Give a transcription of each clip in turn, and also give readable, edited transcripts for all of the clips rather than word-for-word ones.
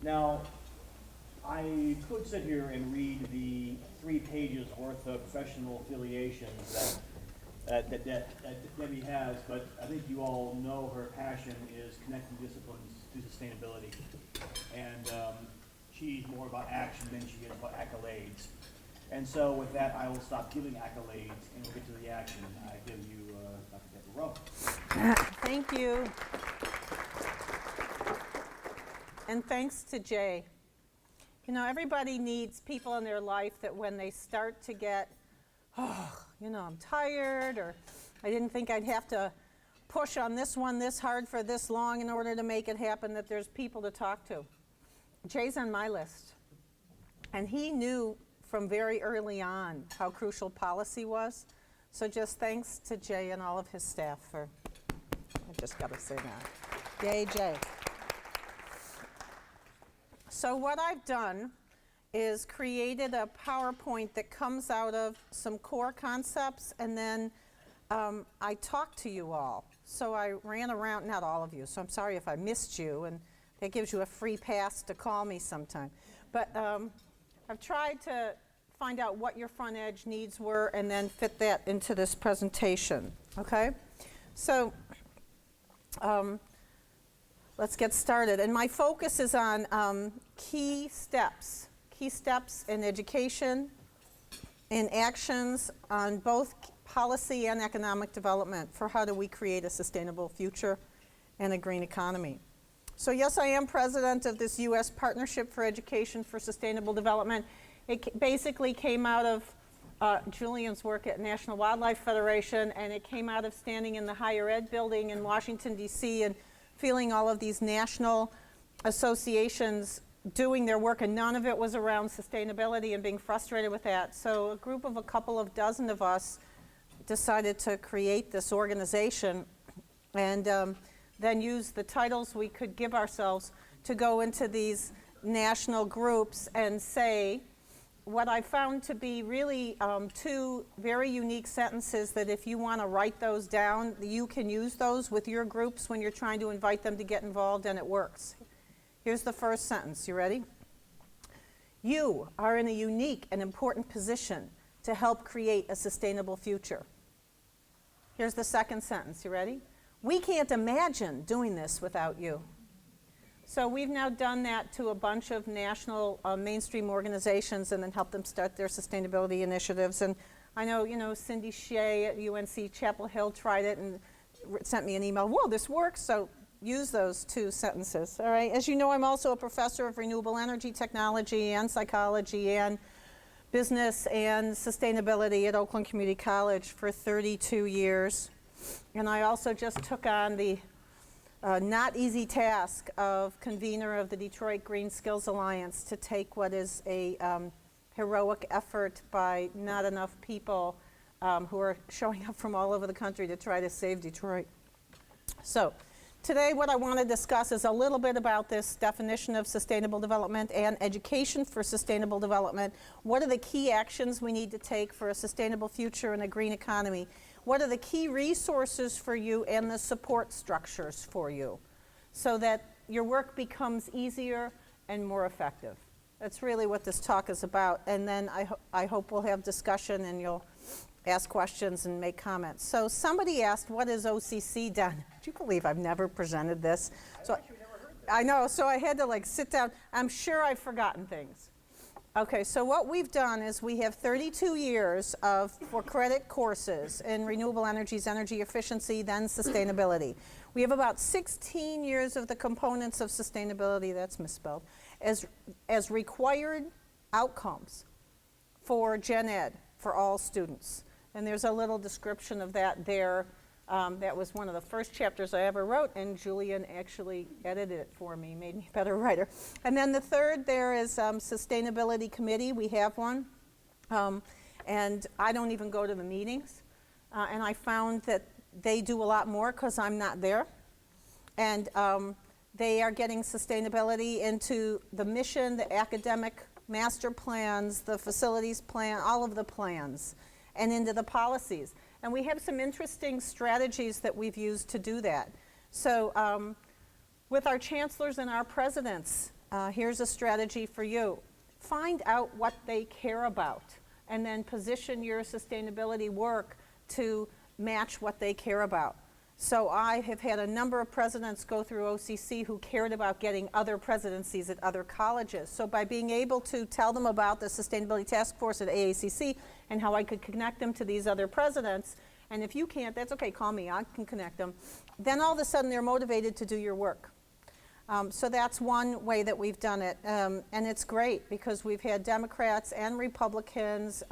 Now, I could sit here and read the 3 pages worth of professional affiliations that Debbie has, but I think you all know her passion is connecting disciplines to sustainability. And she's more about action than she is about accolades. And so with that, I will stop giving accolades and we'll get to the action. I give you Dr. Debra Rowe. Thank you. And thanks to Jay. You know, everybody needs people in their life that when they start to get, I'm tired, or I didn't think I'd have to push on this one this hard for this long in order to make it happen, that there's people to talk to. Jay's on my list. And he knew from very early on how crucial policy was. So just thanks to Jay and all of his staff for, I just got to say that. Yay, Jay. So what I've done is created a PowerPoint that comes out of some core concepts, and then I talked to you all. So I ran around, not all of you, so I'm sorry if I missed you, and that gives you a free pass to call me sometime. But I've tried to find out what your front edge needs were and then fit that into this presentation, okay? So let's get started. And my focus is on key steps in education, in actions on both policy and economic development for how do we create a sustainable future and a green economy. So yes, I am president of this U.S. Partnership for Education for Sustainable Development. It basically came out of Julian's work at National Wildlife Federation, and it came out of standing in the higher ed building in Washington, D.C., and feeling all of these national associations doing their work, and none of it was around sustainability and being frustrated with that. So a group of a couple of dozen of us decided to create this organization and then use the titles we could give ourselves to go into these national groups and say what I found to be really 2 very unique sentences that if you want to write those down, you can use those with your groups when you're trying to invite them to get involved, and it works. Here's the first sentence. You ready? You are in a unique and important position to help create a sustainable future. Here's the second sentence. You ready? We can't imagine doing this without you. So we've now done that to a bunch of national mainstream organizations and then helped them start their sustainability initiatives. And I know, Cindy Shea at UNC Chapel Hill tried it and sent me an email. Whoa, this works. So use those 2 sentences. All right. As you know, I'm also a professor of renewable energy technology and psychology and business and sustainability at Oakland Community College for 32 years. And I also just took on the not easy task of convener of the Detroit Green Skills Alliance to take what is a heroic effort by not enough people who are showing up from all over the country to try to save Detroit. So today what I want to discuss is a little bit about this definition of sustainable development and education for sustainable development. What are the key actions we need to take for a sustainable future and a green economy? What are the key resources for you and the support structures for you so that your work becomes easier and more effective? That's really what this talk is about. And then I hope we'll have discussion and you'll ask questions and make comments. So somebody asked, what has OCC done? Do you believe I've never presented this? I know, so I had to sit down. I'm sure I've forgotten things. Okay, so what we've done is we have 32 years of for credit courses in renewable energies, energy efficiency, then sustainability. We have about 16 years of the components of sustainability, that's misspelled, as required outcomes for Gen Ed for all students. And there's a little description of that there. That was one of the first chapters I ever wrote, and Julian actually edited it for me, made me a better writer. And then the third there is Sustainability Committee. We have one. And I don't even go to the meetings. And I found that they do a lot more because I'm not there. And they are getting sustainability into the mission, the academic master plans, the facilities plan, all of the plans, and into the policies. And we have some interesting strategies that we've used to do that. So with our chancellors and our presidents here's a strategy for you. Find out what they care about, and then position your sustainability work to match what they care about. So I have had a number of presidents go through OCC who cared about getting other presidencies at other colleges. So by being able to tell them about the Sustainability Task Force at AACC and how I could connect them to these other presidents, and if you can't, that's okay, call me, I can connect them, then all of a sudden they're motivated to do your work. So that's one way that we've done it, and it's great because we've had Democrats and Republicans,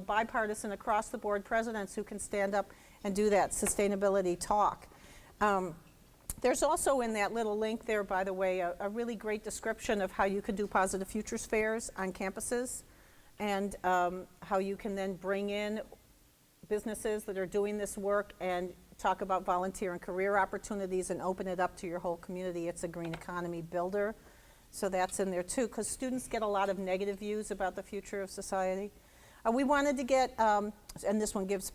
bipartisan across the board presidents who can stand up and do that sustainability talk. There's also in that little link there, by the way, a really great description of how you can do positive futures fairs on campuses, and how you can then bring in businesses that are doing this work and talk about volunteer and career opportunities and open it up to your whole community. It's a green economy builder. So that's in there too, because students get a lot of negative views about the future of society. We wanted to get, and this one gives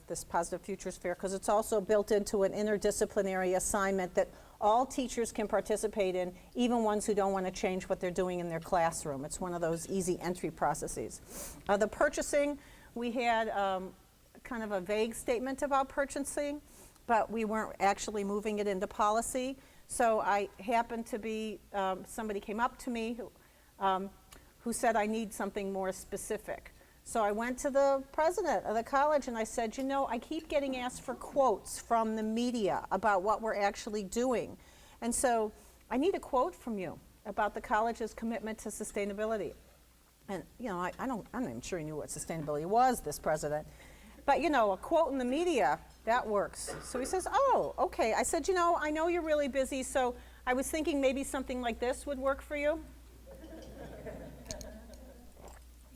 this positive futures fair, because it's also built into an interdisciplinary assignment that all teachers can participate in, even ones who don't want to change what they're doing in their classroom. It's one of those easy entry processes. The purchasing, we had kind of a vague statement about purchasing, but we weren't actually moving it into policy. So I happened to be, somebody came up to me who said I need something more specific. So I went to the president of the college and I said, I keep getting asked for quotes from the media about what we're actually doing. And so I need a quote from you about the college's commitment to sustainability. And I'm not even sure he knew what sustainability was, this president. But a quote in the media, that works. So he says, oh, okay. I said, I know you're really busy, so I was thinking maybe something like this would work for you.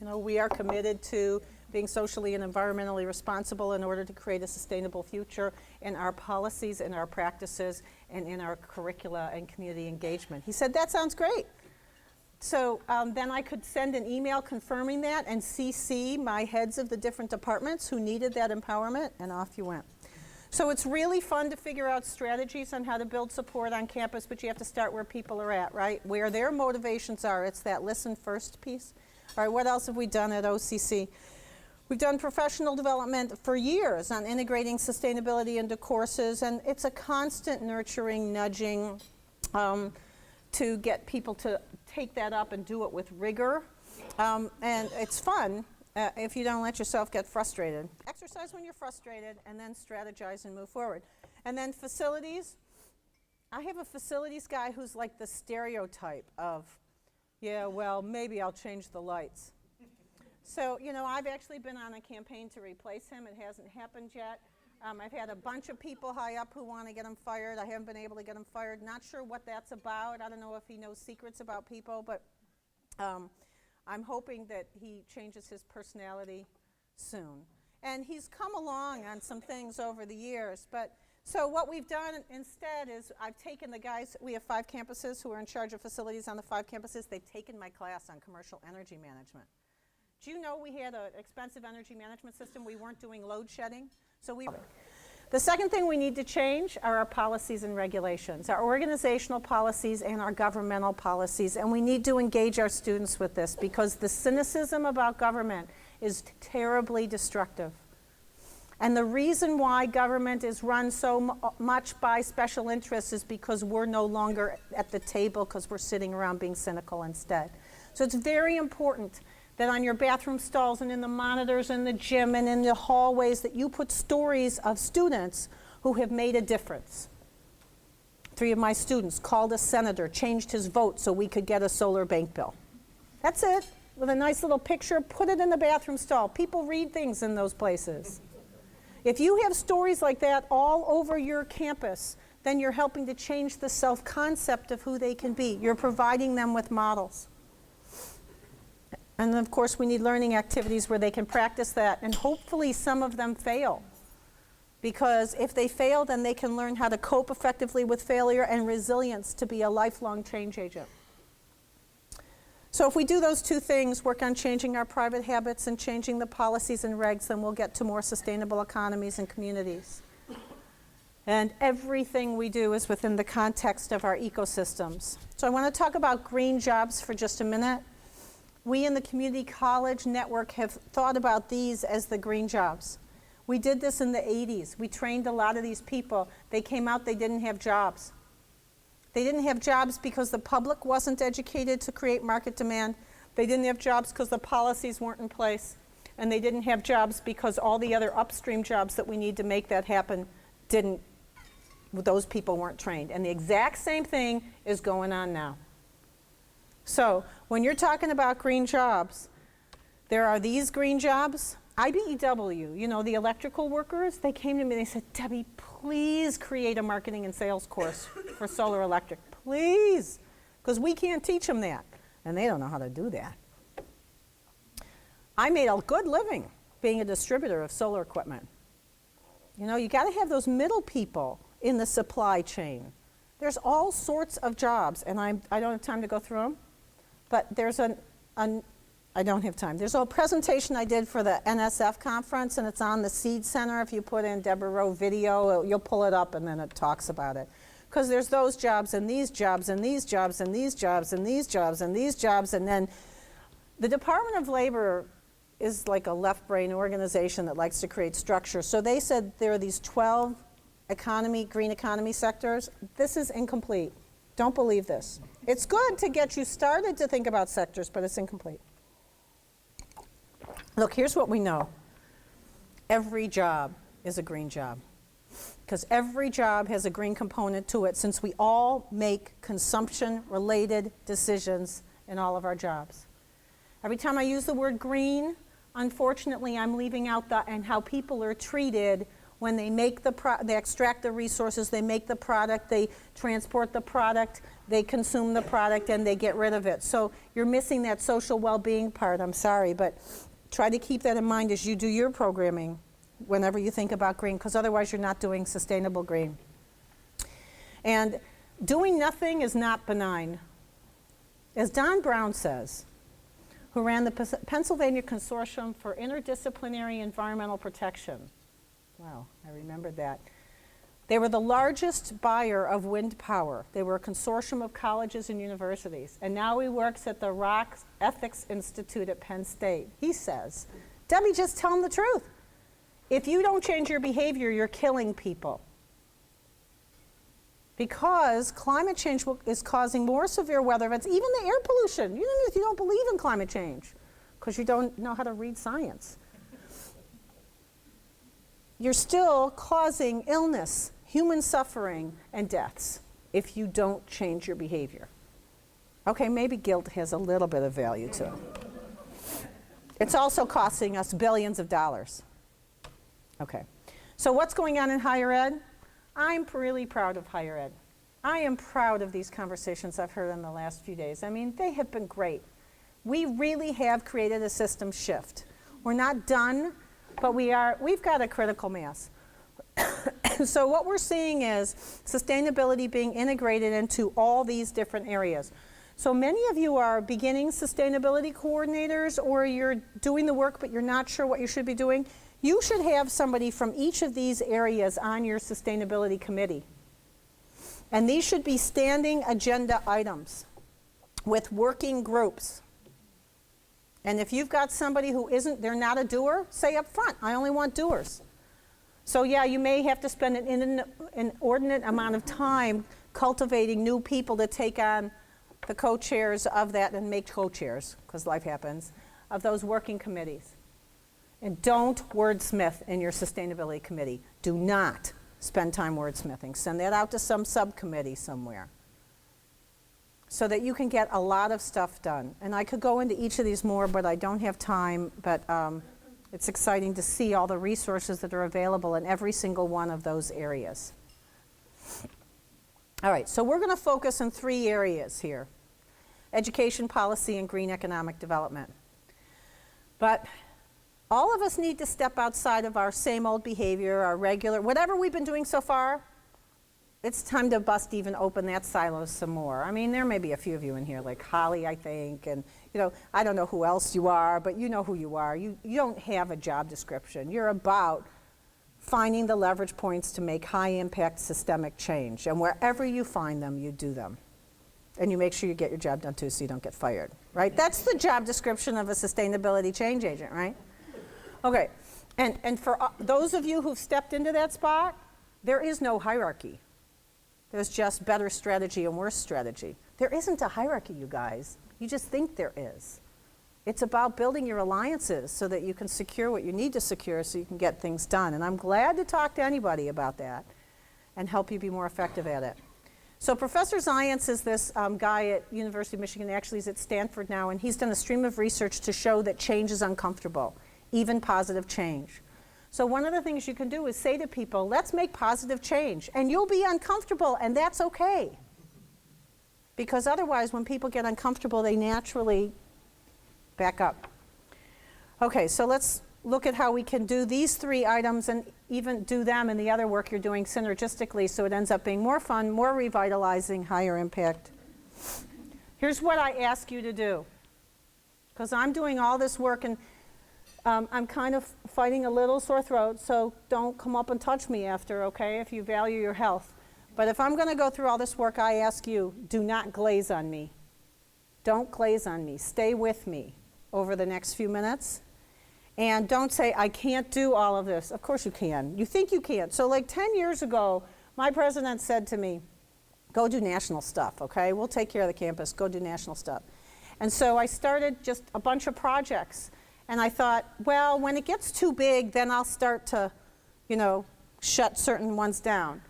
We are committed to being socially and environmentally responsible in order to create a sustainable future in our policies, in our practices, and in our curricula and community engagement. He said, that sounds great. So then I could send an email confirming that and CC my heads of the different departments who needed that empowerment, and off you went. So it's really fun to figure out strategies on how to build support on campus, but you have to start where people are at, right? Where their motivations are. It's that listen first piece. All right, what else have we done at OCC? We've done professional development for years on integrating sustainability into courses, and it's a constant nurturing, nudging to get people to take that up and do it with rigor. And it's fun if you don't let yourself get frustrated. Exercise when you're frustrated, and then strategize and move forward. And then facilities. I have a facilities guy who's like the stereotype of, yeah, well, maybe I'll change the lights. So, I've actually been on a campaign to replace him. It hasn't happened yet. I've had a bunch of people high up who want to get him fired. I haven't been able to get him fired. Not sure what that's about. I don't know if he knows secrets about people, but I'm hoping that he changes his personality soon. And he's come along on some things over the years. But so what we've done instead is I've taken the guys, we have 5 campuses who are in charge of facilities on the 5 campuses. They've taken my class on commercial energy management. Do you know we had an expensive energy management system? We weren't doing load shedding. The second thing we need to change are our policies and regulations, our organizational policies and our governmental policies. And we need to engage our students with this because the cynicism about government is terribly destructive. And the reason why government is run so much by special interests is because we're no longer at the table because we're sitting around being cynical instead. So it's very important that on your bathroom stalls and in the monitors in the gym and in the hallways that you put stories of students who have made a difference. 3 of my students called a senator, changed his vote so we could get a solar bank bill. That's it, with a nice little picture, put it in the bathroom stall. People read things in those places. If you have stories like that all over your campus, then you're helping to change the self-concept of who they can be. You're providing them with models. And of course, we need learning activities where they can practice that, and hopefully some of them fail. Because if they fail, then they can learn how to cope effectively with failure and resilience to be a lifelong change agent. So if we do those 2 things, work on changing our private habits and changing the policies and regs, then we'll get to more sustainable economies and communities. And everything we do is within the context of our ecosystems. So I want to talk about green jobs for just a minute. We in the Community College Network have thought about these as the green jobs. We did this in the 80s. We trained a lot of these people. They came out, they didn't have jobs. They didn't have jobs because the public wasn't educated to create market demand. They didn't have jobs because the policies weren't in place. And they didn't have jobs because all the other upstream jobs that we need to make that happen those people weren't trained. And the exact same thing is going on now. So when you're talking about green jobs, there are these green jobs. IBEW, you know, the electrical workers, they came to me and they said, Debbie, please create a marketing and sales course for solar electric, please, because we can't teach them that, and they don't know how to do that. I made a good living being a distributor of solar equipment. You know, you got to have those middle people in the supply chain. There's all sorts of jobs, and I don't have time to go through them, but there's I don't have time. There's a presentation I did for the NSF conference, and it's on the Seed Center. If you put in Debra Rowe video, you'll pull it up, and then it talks about it. Because there's those jobs, and these jobs, and these jobs, and these jobs, and these jobs, and these jobs, and then the Department of Labor is like a left-brain organization that likes to create structure. So they said there are these 12 green economy sectors. This is incomplete. Don't believe this. It's good to get you started to think about sectors, but it's incomplete. Look, here's what we know. Every job is a green job, because every job has a green component to it, since we all make consumption-related decisions in all of our jobs. Every time I use the word green, unfortunately, I'm leaving out and how people are treated when they make they extract the resources, they make the product, they transport the product, they consume the product, and they get rid of it. So you're missing that social well-being part. I'm sorry, but try to keep that in mind as you do your programming whenever you think about green, because otherwise you're not doing sustainable green. And doing nothing is not benign. As Don Brown says, who ran the Pennsylvania Consortium for Interdisciplinary Environmental Protection. Wow, I remembered that. They were the largest buyer of wind power. They were a consortium of colleges and universities. And now he works at the Rock Ethics Institute at Penn State. He says, Debbie, just tell them the truth. If you don't change your behavior, you're killing people. Because climate change is causing more severe weather events, even the air pollution. Even if you don't believe in climate change, because you don't know how to read science. You're still causing illness, human suffering, and deaths if you don't change your behavior. Okay, maybe guilt has a little bit of value to it. It's also costing us billions of dollars. Okay, so what's going on in higher ed? I'm really proud of higher ed. I am proud of these conversations I've heard in the last few days. I mean, they have been great. We really have created a system shift. We're not done, but we've got a critical mass. So what we're seeing is sustainability being integrated into all these different areas. So many of you are beginning sustainability coordinators, or you're doing the work but you're not sure what you should be doing. You should have somebody from each of these areas on your sustainability committee. And these should be standing agenda items with working groups. And if you've got somebody who they're not a doer, say up front, I only want doers. So yeah, you may have to spend an inordinate amount of time cultivating new people to take on the co-chairs of that and make co-chairs, because life happens, of those working committees. And don't wordsmith in your sustainability committee. Do not spend time wordsmithing. Send that out to some subcommittee somewhere so that you can get a lot of stuff done. And I could go into each of these more, but I don't have time. But it's exciting to see all the resources that are available in every single one of those areas. All right, so we're going to focus on 3 areas here: education, policy, and green economic development. But all of us need to step outside of our same old behavior, our regular, whatever we've been doing so far. It's time to bust even open that silo some more. I mean, there may be a few of you in here, like Holly, I think, and I don't know who else you are, but you know who you are. You don't have a job description. You're about finding the leverage points to make high-impact systemic change. And wherever you find them, you do them. And you make sure you get your job done too so you don't get fired, right? That's the job description of a sustainability change agent, right? Okay, and for those of you who've stepped into that spot, there is no hierarchy. There's just better strategy and worse strategy. There isn't a hierarchy, you guys. You just think there is. It's about building your alliances so that you can secure what you need to secure so you can get things done. And I'm glad to talk to anybody about that and help you be more effective at it. So Professor Zients is this guy at University of Michigan. Actually, he's at Stanford now, and he's done a stream of research to show that change is uncomfortable, even positive change. So one of the things you can do is say to people, let's make positive change. And you'll be uncomfortable, and that's okay. Because otherwise, when people get uncomfortable, they naturally back up. Okay, so let's look at how we can do these 3 items and even do them and the other work you're doing synergistically so it ends up being more fun, more revitalizing, higher impact. Here's what I ask you to do. Because I'm doing all this work and I'm kind of fighting a little sore throat, so don't come up and touch me after, okay, if you value your health. But if I'm going to go through all this work, I ask you, do not glaze on me. Don't glaze on me. Stay with me over the next few minutes. And don't say, I can't do all of this. Of course you can. You think you can. So like 10 years ago, my president said to me, go do national stuff, okay? We'll take care of the campus. Go do national stuff. And so I started just a bunch of projects. And I thought, well, when it gets too big, then I'll start to, shut certain ones down.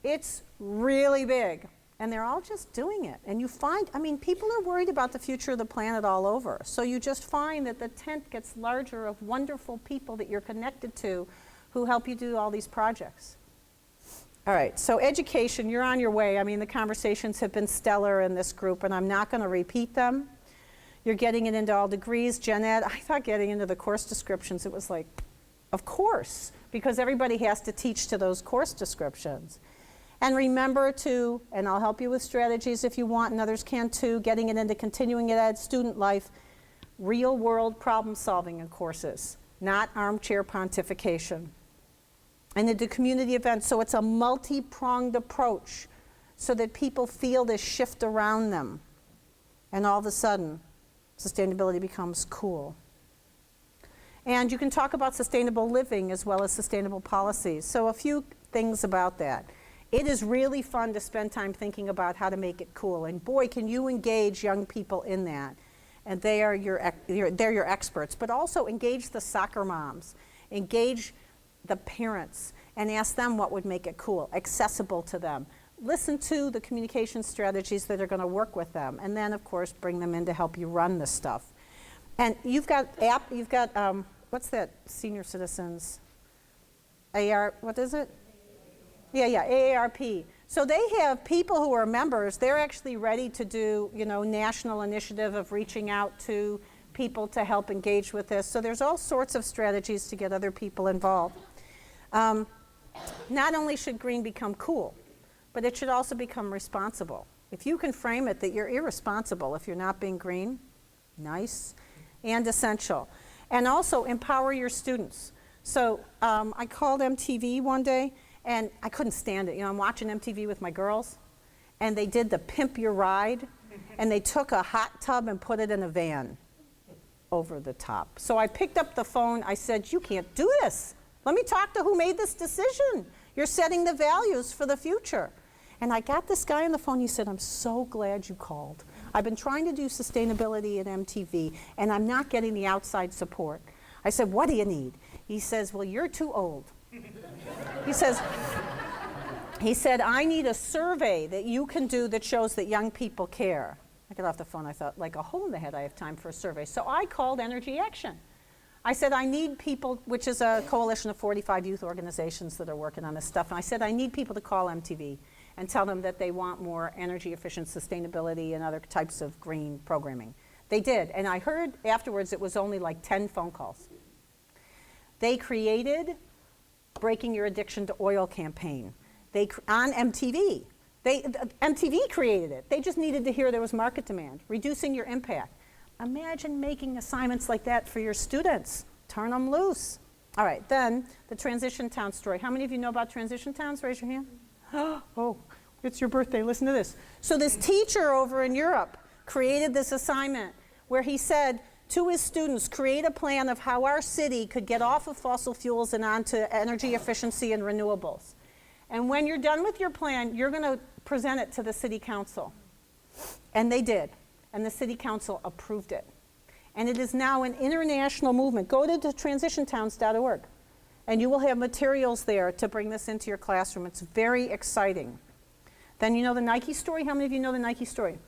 It's really big. And they're all just doing it. And you find, people are worried about the future of the planet all over. So you just find that the tent gets larger of wonderful people that you're connected to who help you do all these projects. All right, so education, you're on your way. The conversations have been stellar in this group, and I'm not going to repeat them. You're getting it into all degrees. Gen Ed, I thought getting into the course descriptions, it was like, of course, because everybody has to teach to those course descriptions. And remember to, and I'll help you with strategies if you want, and others can too, getting it into continuing ed, student life, real world problem solving in courses, not armchair pontification. And into community events, so it's a multi-pronged approach so that people feel this shift around them. And all of a sudden, sustainability becomes cool. And you can talk about sustainable living as well as sustainable policies. So a few things about that. It is really fun to spend time thinking about how to make it cool. And boy, can you engage young people in that. And they're your experts. But also engage the soccer moms. Engage the parents and ask them what would make it cool, accessible to them. Listen to the communication strategies that are going to work with them. And then, of course, bring them in to help you run this stuff. And you've got what's that, senior citizens? What is it? Yeah, AARP. So they have people who are members, they're actually ready to do, national initiative of reaching out to people to help engage with this. So there's all sorts of strategies to get other people involved. Not only should green become cool, but it should also become responsible. If you can frame it that you're irresponsible if you're not being green, nice, and essential. And also empower your students. So I called MTV one day, and I couldn't stand it. I'm watching MTV with my girls, and they did the Pimp Your Ride, and they took a hot tub and put it in a van over the top. So I picked up the phone. I said, you can't do this. Let me talk to who made this decision. You're setting the values for the future. And I got this guy on the phone. He said, I'm so glad you called. I've been trying to do sustainability at MTV, and I'm not getting the outside support. I said, what do you need? He says, well, you're too old. He said, I need a survey that you can do that shows that young people care. I got off the phone. I thought, like a hole in the head, I have time for a survey. So I called Energy Action. I said, I need people, which is a coalition of 45 youth organizations that are working on this stuff. And I said, I need people to call MTV and tell them that they want more energy efficient sustainability and other types of green programming. They did. And I heard afterwards it was only like 10 phone calls. They created Breaking Your Addiction to Oil campaign on MTV. MTV created it. They just needed to hear there was market demand. Reducing your impact. Imagine making assignments like that for your students. Turn them loose. All right, then the transition town story. How many of you know about transition towns? Raise your hand. Oh, it's your birthday. Listen to this. So this teacher over in Europe created this assignment where he said to his students, create a plan of how our city could get off of fossil fuels and onto energy efficiency and renewables. And when you're done with your plan, you're going to present it to the city council. And they did. And the city council approved it. And it is now an international movement. Go to transitiontowns.org, and you will have materials there to bring this into your classroom. It's very exciting. Then you know the Nike story? How many of you know the Nike story?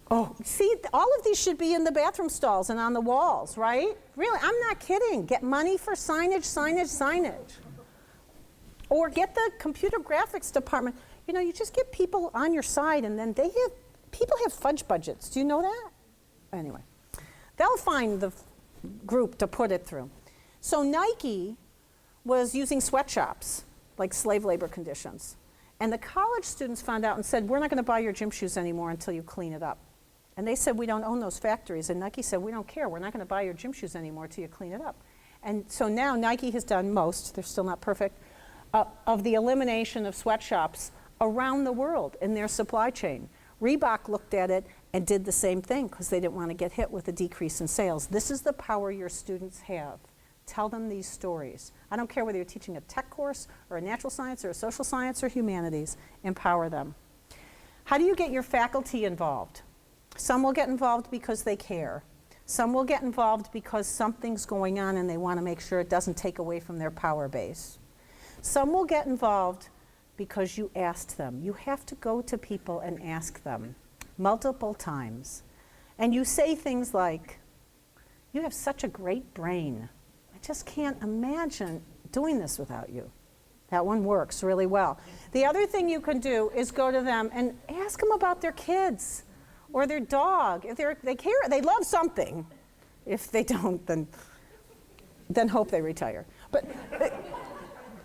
Oh, see, all of these should be in the bathroom stalls and on the walls, right? Really, I'm not kidding. Get money for signage, signage, signage. Or get the computer graphics department. You know, you just get people on your side, and then people have fudge budgets. Do you know that? Anyway, they'll find the group to put it through. So Nike was using sweatshops, like slave labor conditions. And the college students found out and said, we're not going to buy your gym shoes anymore until you clean it up. And they said, we don't own those factories. And Nike said, we don't care. We're not going to buy your gym shoes anymore until you clean it up. And so now Nike has done most, they're still not perfect, of the elimination of sweatshops around the world in their supply chain. Reebok looked at it and did the same thing because they didn't want to get hit with a decrease in sales. This is the power your students have. Tell them these stories. I don't care whether you're teaching a tech course or a natural science or a social science or humanities. Empower them. How do you get your faculty involved? Some will get involved because they care. Some will get involved because something's going on and they want to make sure it doesn't take away from their power base. Some will get involved because you asked them. You have to go to people and ask them multiple times. And you say things like, you have such a great brain. I just can't imagine doing this without you. That one works really well. The other thing you can do is go to them and ask them about their kids or their dog. If they care, they love something. If they don't, then hope they retire.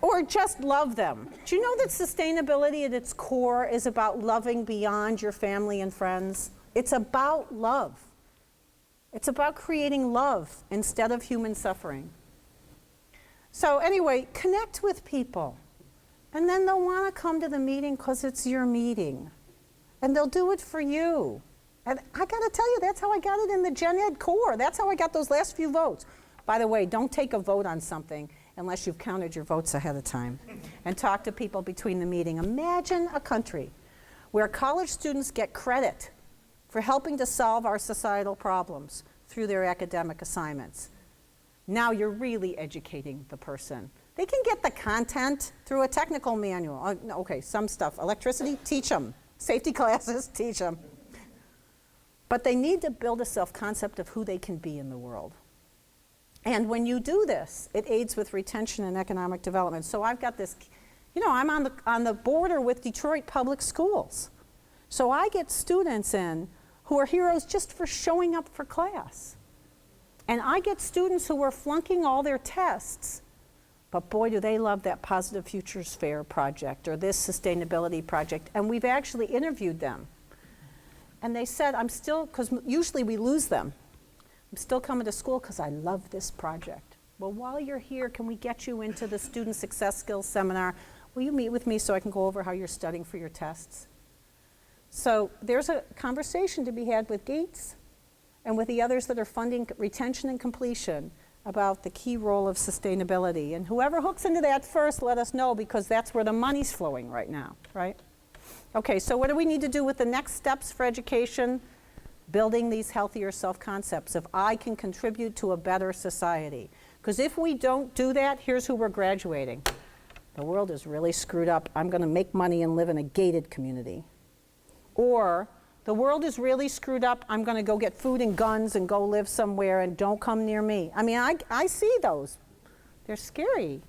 Or just love them. Do you know that sustainability at its core is about loving beyond your family and friends? It's about love. It's about creating love instead of human suffering. So anyway, connect with people. And then they'll want to come to the meeting because it's your meeting. And they'll do it for you. And I got to tell you, that's how I got it in the Gen Ed core. That's how I got those last few votes. By the way, don't take a vote on something unless you've counted your votes ahead of time. And talk to people between the meeting. Imagine a country where college students get credit for helping to solve our societal problems through their academic assignments. Now you're really educating the person. They can get the content through a technical manual. Okay, some stuff. Electricity, teach them. Safety classes, teach them. But they need to build a self-concept of who they can be in the world. And when you do this, it aids with retention and economic development. So I've got this, I'm on the border with Detroit Public Schools. So I get students in who are heroes just for showing up for class. And I get students who are flunking all their tests, but boy, do they love that Positive Futures Fair project or this sustainability project. And we've actually interviewed them. And they said, I'm still, because usually we lose them. I'm still coming to school because I love this project. Well, while you're here, can we get you into the Student Success Skills Seminar? Will you meet with me so I can go over how you're studying for your tests? So there's a conversation to be had with Gates and with the others that are funding retention and completion about the key role of sustainability. And whoever hooks into that first, let us know, because that's where the money's flowing right now, right? Okay, so what do we need to do with the next steps for education? Building these healthier self-concepts of I can contribute to a better society. Because if we don't do that, here's who we're graduating. The world is really screwed up. I'm going to make money and live in a gated community. Or the world is really screwed up. I'm going to go get food and guns and go live somewhere and don't come near me. I mean, I see those. They're scary.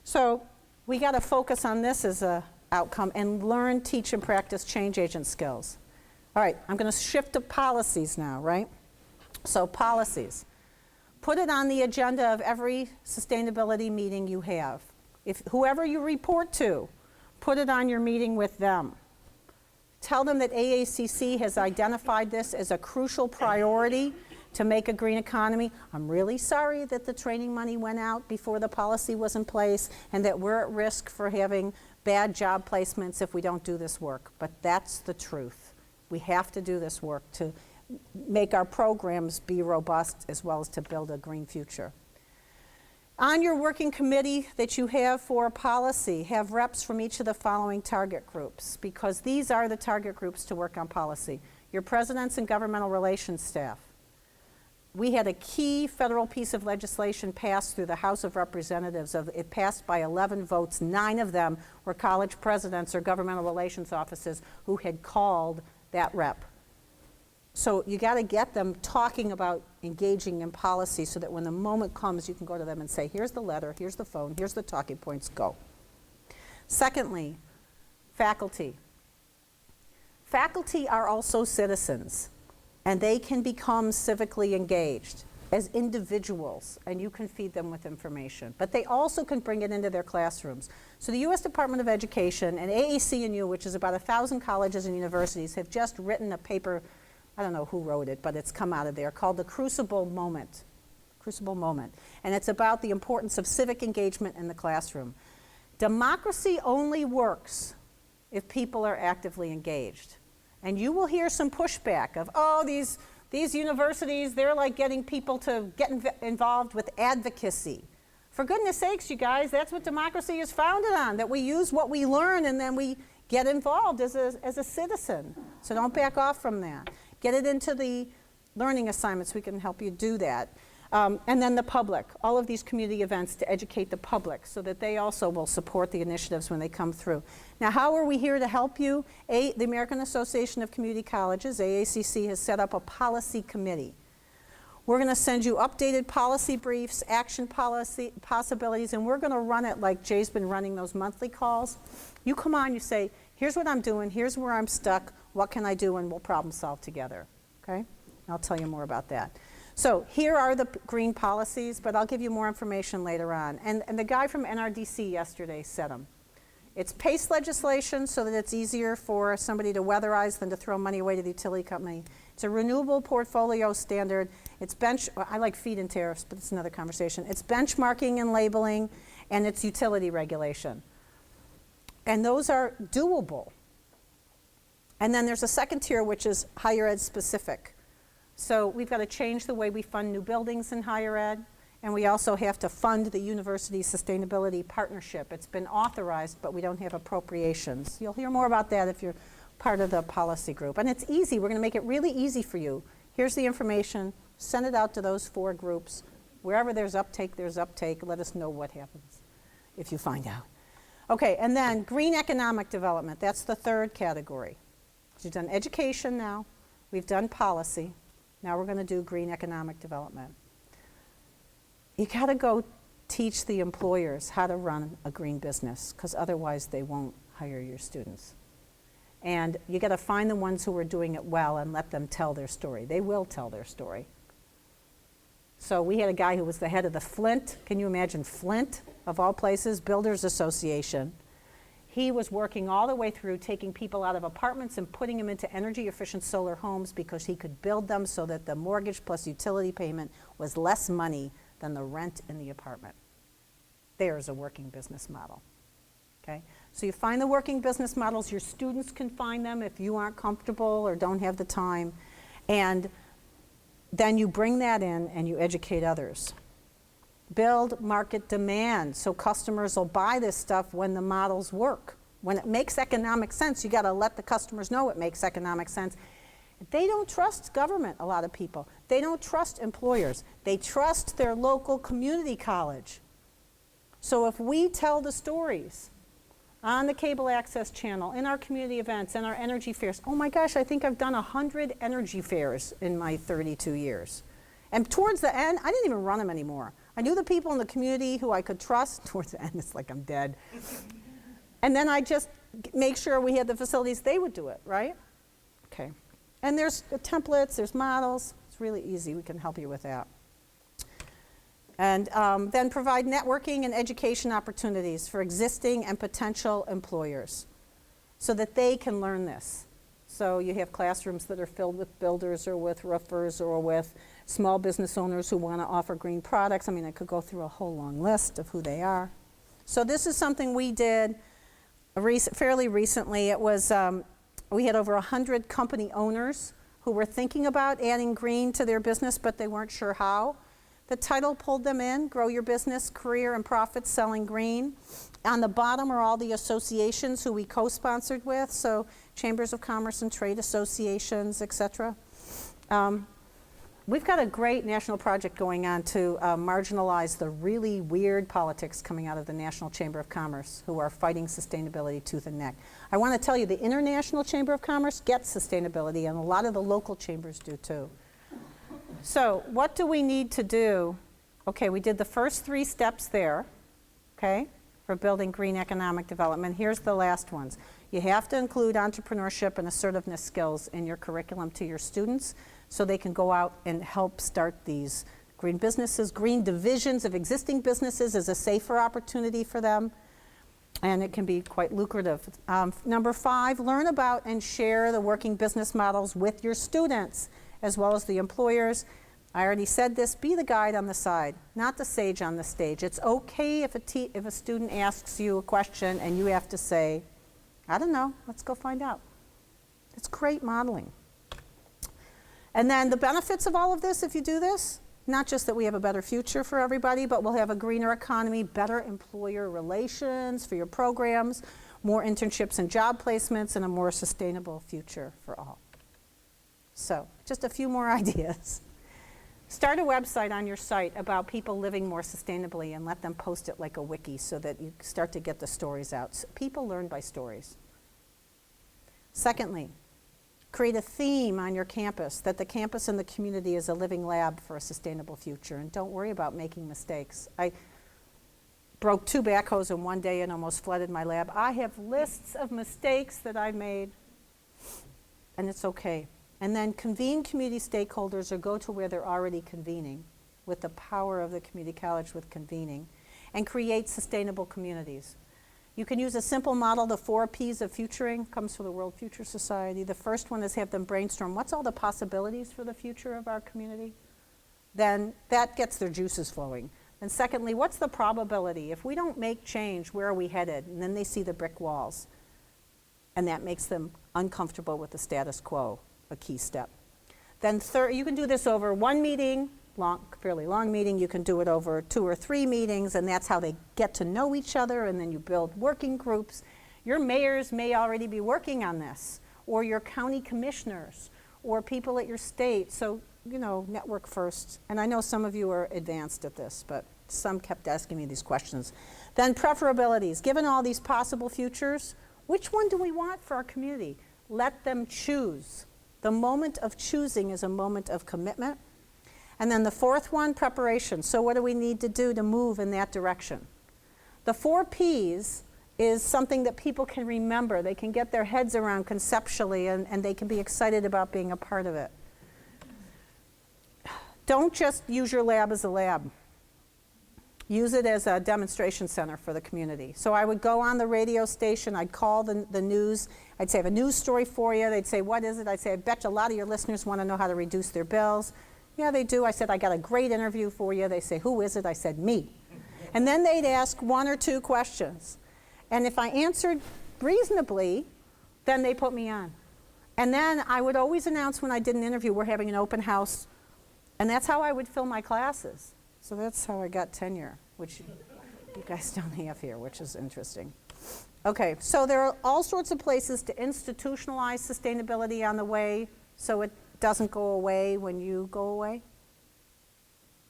So we got to focus on this as an outcome and learn, teach, and practice change agent skills. All right, I'm going to shift to policies now, right? So policies. Put it on the agenda of every sustainability meeting you have. If whoever you report to, put it on your meeting with them. Tell them that AACC has identified this as a crucial priority to make a green economy. I'm really sorry that the training money went out before the policy was in place and that we're at risk for having bad job placements if we don't do this work. But that's the truth. We have to do this work to make our programs be robust as well as to build a green future. On your working committee that you have for policy, have reps from each of the following target groups, because these are the target groups to work on policy. Your presidents and governmental relations staff. We had a key federal piece of legislation passed through the House of Representatives. It passed by 11 votes. 9 of them were college presidents or governmental relations offices who had called that rep. So you got to get them talking about engaging in policy so that when the moment comes, you can go to them and say, here's the letter, here's the phone, here's the talking points, go. Secondly, faculty. Faculty are also citizens, and they can become civically engaged as individuals, and you can feed them with information. But they also can bring it into their classrooms. So the U.S. Department of Education and AAC&U, which is about 1,000 colleges and universities, have just written a paper. I don't know who wrote it, but it's come out of there, called The Crucible Moment. Crucible Moment. And it's about the importance of civic engagement in the classroom. Democracy only works if people are actively engaged. And you will hear some pushback of, oh, these universities, they're like getting people to get involved with advocacy. For goodness sakes, you guys, that's what democracy is founded on, that we use what we learn and then we get involved as a citizen. So don't back off from that. Get it into the learning assignments. We can help you do that. And then the public, all of these community events to educate the public so that they also will support the initiatives when they come through. Now, how are we here to help you? The American Association of Community Colleges, AACC, has set up a policy committee. We're going to send you updated policy briefs, action policy possibilities, and we're going to run it like Jay's been running those monthly calls. You come on, you say, here's what I'm doing, here's where I'm stuck, what can I do, and we'll problem solve together, okay? I'll tell you more about that. So here are the green policies, but I'll give you more information later on. And the guy from NRDC yesterday said them. It's PACE legislation so that it's easier for somebody to weatherize than to throw money away to the utility company. It's a renewable portfolio standard. It's I like feed-in tariffs, but it's another conversation. It's benchmarking and labeling, and it's utility regulation. And those are doable. And then there's a second tier, which is higher ed specific. So we've got to change the way we fund new buildings in higher ed, and we also have to fund the University Sustainability Partnership. It's been authorized, but we don't have appropriations. You'll hear more about that if you're part of the policy group. And it's easy. We're going to make it really easy for you. Here's the information. Send it out to those 4 groups. Wherever there's uptake, there's uptake. Let us know what happens if you find out. Okay, and then green economic development. That's the third category. So we've done education now. We've done policy. Now we're going to do green economic development. You got to go teach the employers how to run a green business, because otherwise they won't hire your students. And you got to find the ones who are doing it well and let them tell their story. They will tell their story. So we had a guy who was the head of the Flint, can you imagine Flint, of all places, Builders Association. He was working all the way through taking people out of apartments and putting them into energy efficient solar homes because he could build them so that the mortgage plus utility payment was less money than the rent in the apartment. There's a working business model. Okay? So you find the working business models, your students can find them if you aren't comfortable or don't have the time, and then you bring that in and you educate others. Build market demand so customers will buy this stuff when the models work. When it makes economic sense, you got to let the customers know it makes economic sense. They don't trust government, a lot of people. They don't trust employers. They trust their local community college. So if we tell the stories on the cable access channel, in our community events, in our energy fairs, oh my gosh, I think I've done 100 energy fairs in my 32 years. And towards the end, I didn't even run them anymore. I knew the people in the community who I could trust. Towards the end, it's like I'm dead. And then I just make sure we had the facilities, they would do it, right? Okay. And there's templates, there's models. It's really easy. We can help you with that. And then provide networking and education opportunities for existing and potential employers so that they can learn this. So you have classrooms that are filled with builders or with roofers or with small business owners who want to offer green products. I mean, I could go through a whole long list of who they are. So this is something we did fairly recently. It was, we had over 100 company owners who were thinking about adding green to their business, but they weren't sure how. The title pulled them in, Grow Your Business, Career and Profits Selling Green. On the bottom are all the associations who we co-sponsored with, so chambers of commerce and trade associations, etc. We've got a great national project going on to marginalize the really weird politics coming out of the National Chamber of Commerce, who are fighting sustainability tooth and neck. I want to tell you, the International Chamber of Commerce gets sustainability, and a lot of the local chambers do too. So what do we need to do? Okay, we did the first 3 steps there, okay, for building green economic development. Here's the last ones. You have to include entrepreneurship and assertiveness skills in your curriculum to your students so they can go out and help start these green businesses. Green divisions of existing businesses is a safer opportunity for them, and it can be quite lucrative. Number 5, learn about and share the working business models with your students as well as the employers. I already said this, be the guide on the side, not the sage on the stage. It's okay if a student asks you a question and you have to say, I don't know, let's go find out. It's great modeling. And then the benefits of all of this, if you do this, not just that we have a better future for everybody, but we'll have a greener economy, better employer relations for your programs, more internships and job placements, and a more sustainable future for all. So, just a few more ideas. Start a website on your site about people living more sustainably and let them post it like a wiki so that you start to get the stories out. So people learn by stories. Secondly, create a theme on your campus that the campus and the community is a living lab for a sustainable future, and don't worry about making mistakes. I broke 2 backhoes in one day and almost flooded my lab. I have lists of mistakes that I've made, and it's okay. And then convene community stakeholders or go to where they're already convening with the power of the community college with convening, and create sustainable communities. You can use a simple model, the 4 Ps of futuring, comes from the World Future Society. The first one is have them brainstorm, what's all the possibilities for the future of our community? Then that gets their juices flowing. And secondly, what's the probability? If we don't make change, where are we headed? And then they see the brick walls. And that makes them uncomfortable with the status quo, a key step. Then you can do this over 1 meeting, fairly long meeting. You can do it over 2 or 3 meetings, and that's how they get to know each other, and then you build working groups. Your mayors may already be working on this, or your county commissioners, or people at your state. So, you know, network first. And I know some of you are advanced at this, but some kept asking me these questions. Then preferabilities. Given all these possible futures, which one do we want for our community? Let them choose. The moment of choosing is a moment of commitment. And then the 4th one, preparation. So what do we need to do to move in that direction? The 4 Ps is something that people can remember. They can get their heads around conceptually, and they can be excited about being a part of it. Don't just use your lab as a lab. Use it as a demonstration center for the community. So I would go on the radio station, I'd call the news, I'd say, I have a news story for you. They'd say, what is it? I'd say, I bet you a lot of your listeners want to know how to reduce their bills. Yeah, they do. I said, I got a great interview for you. They say, who is it? I said, me. And then they'd ask 1 or 2 questions. And if I answered reasonably, then they put me on. And then I would always announce when I did an interview, we're having an open house. And that's how I would fill my classes. So that's how I got tenure, which you guys don't have here, which is interesting. Okay, so there are all sorts of places to institutionalize sustainability on the way so it doesn't go away when you go away.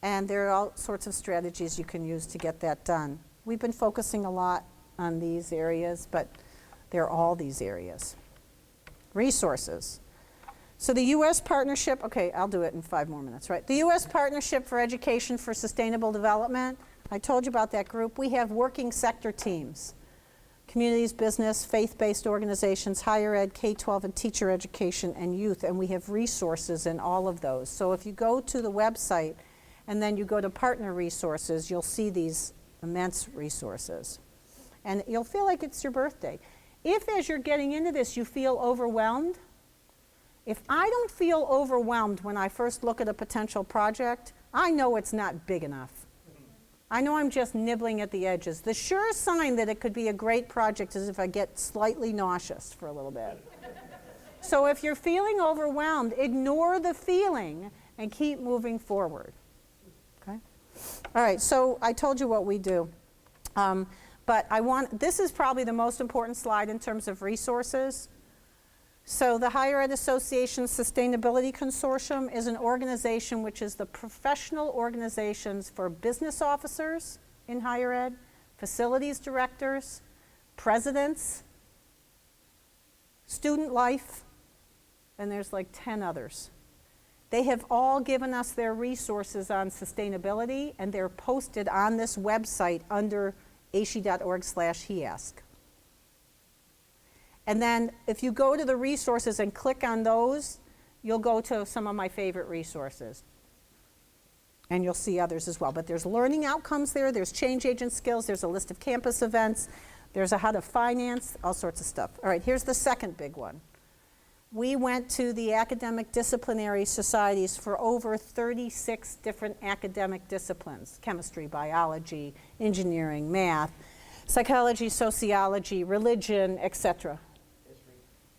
And there are all sorts of strategies you can use to get that done. We've been focusing a lot on these areas, but there are all these areas. Resources. So the U.S. Partnership, okay, I'll do it in 5 more minutes, right? The U.S. Partnership for Education for Sustainable Development, I told you about that group. We have working sector teams. Communities, business, faith-based organizations, higher ed, K-12, and teacher education, and youth, and we have resources in all of those. So if you go to the website and then you go to partner resources, you'll see these immense resources. And you'll feel like it's your birthday. If as you're getting into this you feel overwhelmed, If I don't feel overwhelmed when I first look at a potential project, I know it's not big enough. I know I'm just nibbling at the edges. The sure sign that it could be a great project is if I get slightly nauseous for a little bit. So if you're feeling overwhelmed, ignore the feeling and keep moving forward. Okay? All right, so I told you what we do. But this is probably the most important slide in terms of resources. So the Higher Ed Association Sustainability Consortium is an organization which is the professional organizations for business officers in higher ed, facilities directors, presidents, student life, and there's like 10 others. They have all given us their resources on sustainability, and they're posted on this website under ashi.org/HEASK. And then if you go to the resources and click on those, you'll go to some of my favorite resources. And you'll see others as well. But there's learning outcomes there, there's change agent skills, there's a list of campus events, there's a how to finance, all sorts of stuff. All right, here's the second big one. We went to the academic disciplinary societies for over 36 different academic disciplines: chemistry, biology, engineering, math, psychology, sociology, religion, etc.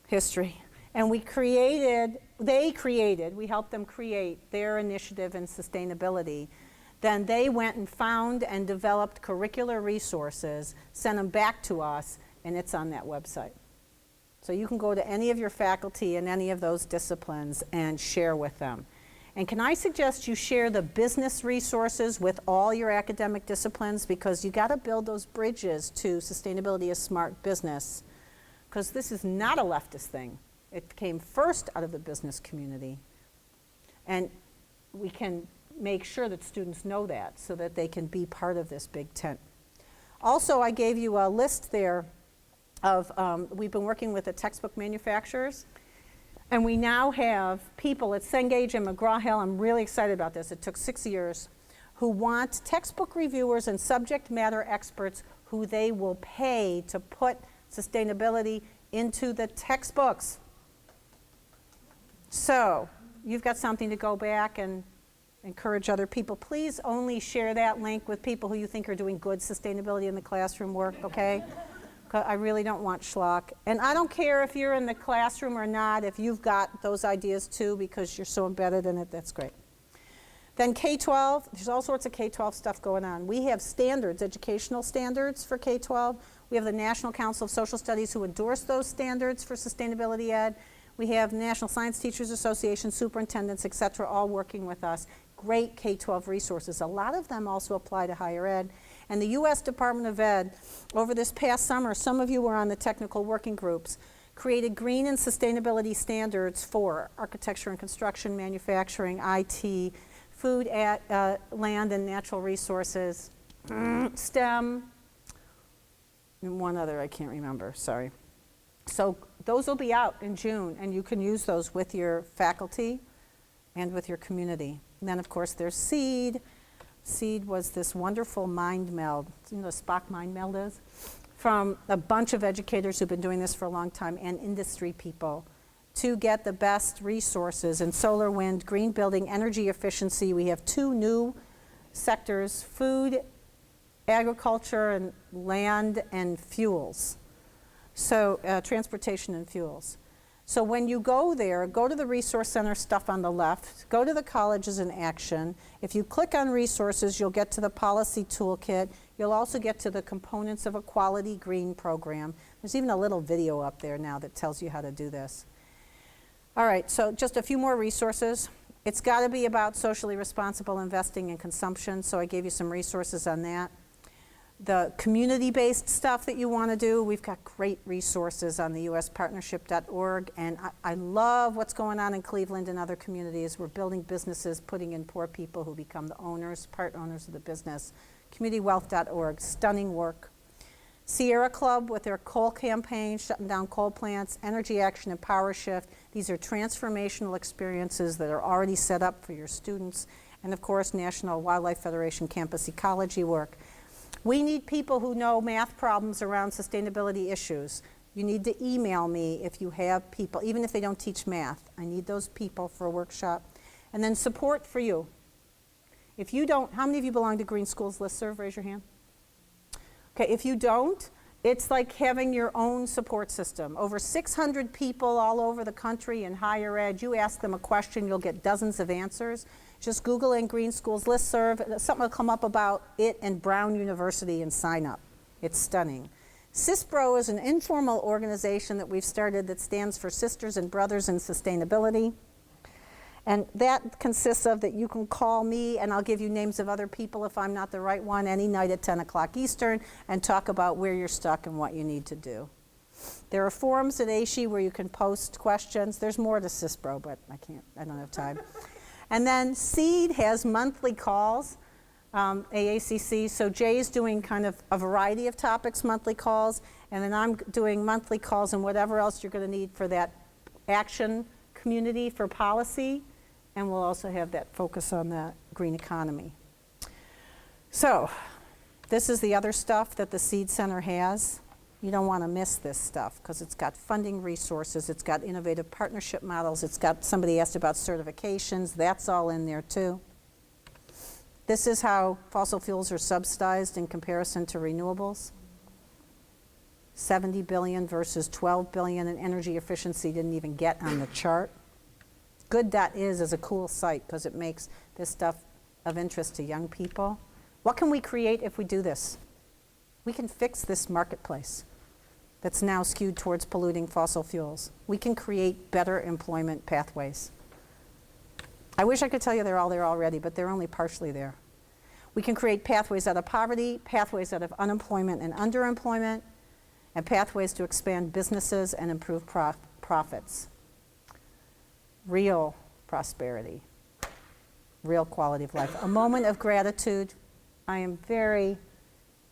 History. And we helped them create their initiative in sustainability. Then they went and found and developed curricular resources, sent them back to us, and it's on that website. So you can go to any of your faculty in any of those disciplines and share with them. And can I suggest you share the business resources with all your academic disciplines, because you got to build those bridges to sustainability as smart business, because this is not a leftist thing. It came first out of the business community. And we can make sure that students know that so that they can be part of this big tent. Also, I gave you a list there of, we've been working with the textbook manufacturers, and we now have people at Cengage and McGraw-Hill, I'm really excited about this, it took 6 years, who want textbook reviewers and subject matter experts who they will pay to put sustainability into the textbooks. So, you've got something to go back and encourage other people. Please only share that link with people who you think are doing good sustainability in the classroom work, okay? I really don't want schlock. And I don't care if you're in the classroom or not, if you've got those ideas too, because you're so embedded in it, that's great. Then K-12, there's all sorts of K-12 stuff going on. We have standards, educational standards for K-12. We have the National Council of Social Studies who endorse those standards for sustainability ed. We have National Science Teachers Association, superintendents, et cetera, all working with us. Great K-12 resources. A lot of them also apply to higher ed. And the U.S. Department of Ed, over this past summer, some of you were on the technical working groups, created green and sustainability standards for architecture and construction, manufacturing, IT, food, land and natural resources, STEM, and one other I can't remember, sorry. So those will be out in June, and you can use those with your faculty and with your community. And then, of course, there's SEED. SEED was this wonderful mind meld, you know what Spock mind meld is? From a bunch of educators who've been doing this for a long time and industry people to get the best resources in solar, wind, green building, energy efficiency. We have 2 new sectors, food, agriculture, and land and fuels. So transportation and fuels. So when you go there, go to the Resource Center stuff on the left, go to the Colleges in Action. If you click on resources, you'll get to the policy toolkit. You'll also get to the components of a quality green program. There's even a little video up there now that tells you how to do this. All right, so just a few more resources. It's got to be about socially responsible investing and consumption, so I gave you some resources on that. The community-based stuff that you want to do, we've got great resources on the uspartnership.org, and I love what's going on in Cleveland and other communities. We're building businesses, putting in poor people who become the owners, part owners of the business. Communitywealth.org, stunning work. Sierra Club with their coal campaign, shutting down coal plants, Energy Action and Power Shift. These are transformational experiences that are already set up for your students. And of course, National Wildlife Federation campus ecology work. We need people who know math problems around sustainability issues. You need to email me if you have people, even if they don't teach math. I need those people for a workshop. And then support for you. If you don't, how many of you belong to Green Schools Listserv? Raise your hand. Okay, if you don't, it's like having your own support system. Over 600 people all over the country in higher ed. You ask them a question, you'll get dozens of answers. Just Google in Green Schools Listserv. Something will come up about it and Brown University and sign up. It's stunning. CISPRO is an informal organization that we've started that stands for Sisters and Brothers in Sustainability. And that consists of that you can call me and I'll give you names of other people if I'm not the right one any night at 10 o'clock Eastern and talk about where you're stuck and what you need to do. There are forums at ASHE where you can post questions. There's more to CISPRO, but I don't have time. And then SEED has monthly calls, AACC. So Jay is doing kind of a variety of topics, monthly calls, and then I'm doing monthly calls and whatever else you're going to need for that action community for policy. And we'll also have that focus on the green economy. So this is the other stuff that the Seed Center has. You don't want to miss this stuff because it's got funding resources, it's got innovative partnership models, it's got, somebody asked about certifications, that's all in there too. This is how fossil fuels are subsidized in comparison to renewables. 70 billion versus 12 billion, and energy efficiency didn't even get on the chart. Good.is is a cool site because it makes this stuff of interest to young people. What can we create if we do this? We can fix this marketplace that's now skewed towards polluting fossil fuels. We can create better employment pathways. I wish I could tell you they're all there already, but they're only partially there. We can create pathways out of poverty, pathways out of unemployment and underemployment, and pathways to expand businesses and improve profits. Real prosperity, real quality of life. A moment of gratitude. I am very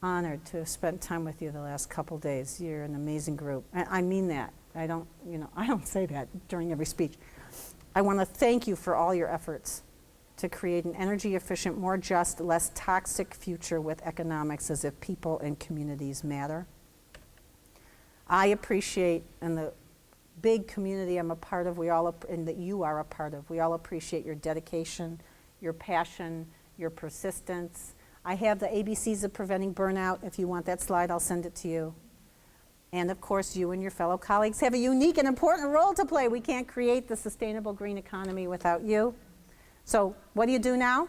honored to have spent time with you the last couple days. You're an amazing group. And I mean that. I don't say that during every speech. I want to thank you for all your efforts to create an energy efficient, more just, less toxic future with economics as if people and communities matter. I appreciate, and the big community I'm a part of, and that you are a part of, we all appreciate your dedication, your passion, your persistence. I have the ABCs of preventing burnout. If you want that slide, I'll send it to you. And of course, you and your fellow colleagues have a unique and important role to play. We can't create the sustainable green economy without you. So what do you do now?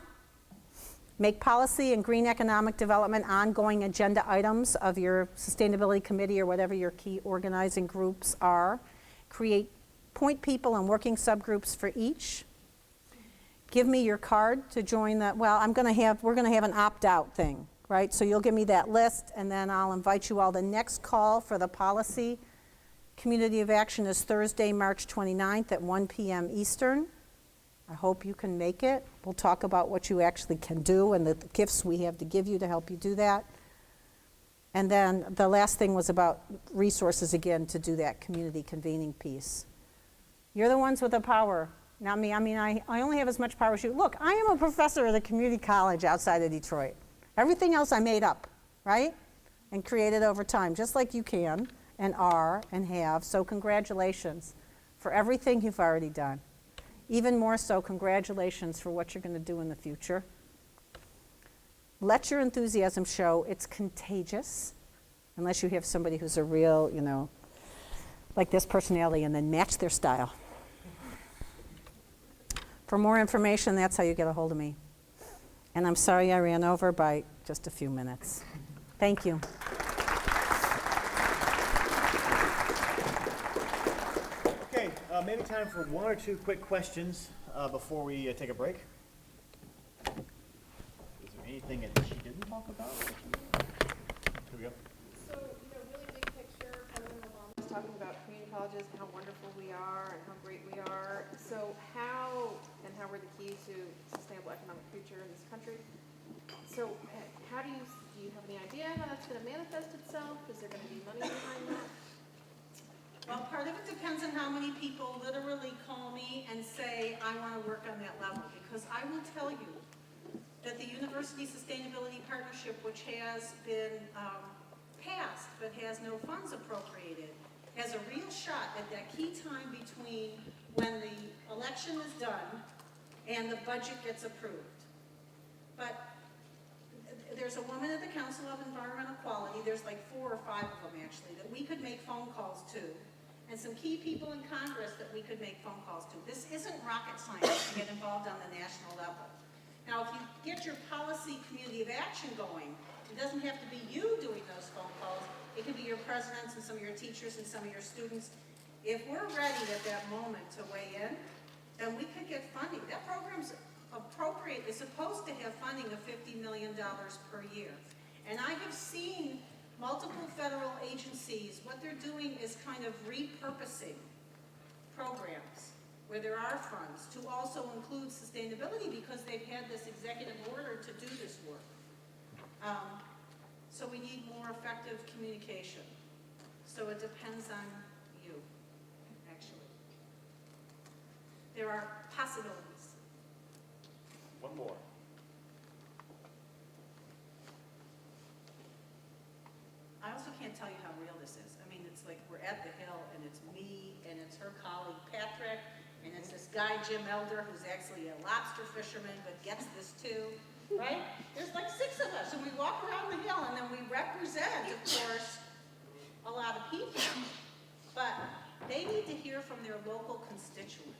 Make policy and green economic development ongoing agenda items of your sustainability committee or whatever your key organizing groups are. Create point people and working subgroups for each. Give me your card to join that. Well, we're going to have an opt-out thing, right? So you'll give me that list, and then I'll invite you all. The next call for the policy community of action is Thursday, March 29th at 1 p.m. Eastern. I hope you can make it. We'll talk about what you actually can do and the gifts we have to give you to help you do that. And then the last thing was about resources again to do that community convening piece. You're the ones with the power, not me. I only have as much power as you. Look, I am a professor at a community college outside of Detroit. Everything else I made up, right? And created over time, just like you can and are and have. So congratulations for everything you've already done. Even more so, congratulations for what you're going to do in the future. Let your enthusiasm show. It's contagious, unless you have somebody who's a real, like this personality, and then match their style. For more information, that's how you get a hold of me. And I'm sorry I ran over by just a few minutes. Thank you. Okay, maybe time for one or two quick questions before we take a break. Is there anything that she didn't talk about? Here we go. So, really big picture, President Obama was talking about community colleges and how wonderful we are and how great we are. So how we're the key to sustainable economic future in this country. So how do you have any idea how that's going to manifest itself? Is there going to be money behind that? Well, part of it depends on how many people literally call me and say, I want to work on that level. Because I will tell you that the University Sustainability Partnership, which has been passed but has no funds appropriated, has a real shot at that key time between when the election is done and the budget gets approved. But there's a woman at the Council of Environmental Quality, there's like 4 or 5 of them actually, that we could make phone calls to, and some key people in Congress that we could make phone calls to. This isn't rocket science to get involved on the national level. Now, if you get your policy community of action going, it doesn't have to be you doing those phone calls. It could be your presidents and some of your teachers and some of your students. If we're ready at that moment to weigh in, then we could get funding. That program's appropriate, is supposed to have funding of $50 million per year. And I have seen multiple federal agencies, what they're doing is kind of repurposing programs where there are funds to also include sustainability because they've had this executive order to do this work. So we need more effective communication. So it depends on you, actually. There are possibilities. One more. I also can't tell you how real this is. I mean, it's like we're at the Hill, and it's me, and it's her colleague Patrick, and it's this guy Jim Elder, who's actually a lobster fisherman, but gets this too, right? There's like 6 of us, and we walk around the Hill, and then we represent, of course, a lot of people. But they need to hear from their local constituents.